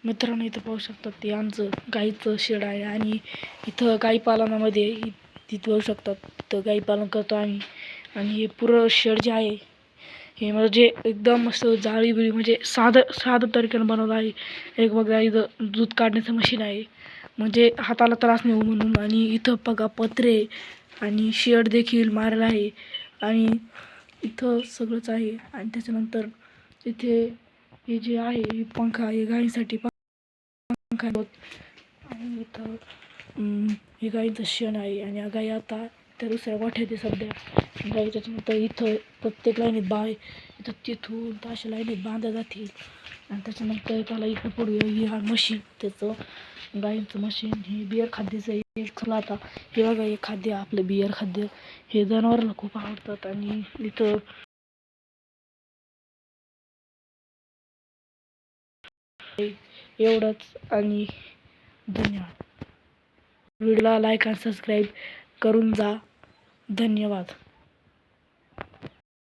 मित्रांनो, इथं पाहू शकतात ते आमचं गाईचं शेड आहे आणि इथं गाई पालनामध्ये तिथं पाहू शकतात. तर गाई पालन करतो आम्ही. आणि हे पुरं शेड जे आहे हे म्हणजे एकदम असं जाळी बिळी म्हणजे साधं तरीक्यानं बनवलं आहे. एक बघा इथं दूध काढण्याचं मशीन आहे म्हणजे हाताला त्रास नाही होऊ म्हणून. आणि इथं बघा पत्रे आणि शेड देखील मारला आहे आणि इथं सगळंच आहे. आणि त्याच्यानंतर इथे हे जे आहे हे पंखा आहे गाईसाठी पंखा आणि इथं हे गाईचं शेण आहे. आणि गाई आता त्या दुसऱ्या गोठ्यात आहे सध्या गाई. त्याच्यानंतर इथं प्रत्येक लाईनीत इथं तिथून अशा लाईनीत बांधल्या जातील. आणि त्याच्यानंतर त्याला इकडं पुढे हे हा मशीन त्याचं गाईंचं मशीन हे बियर खाद्याचं एक चला आता हे बघा हे खाद्य आपलं बियर खाद्य हे जनावरांना खूप आवडतात. आणि इथं एवढंच आणि धन्यवाद. व्हिडिओला लाईक आणि सबस्क्राईब करून जा. धन्यवाद.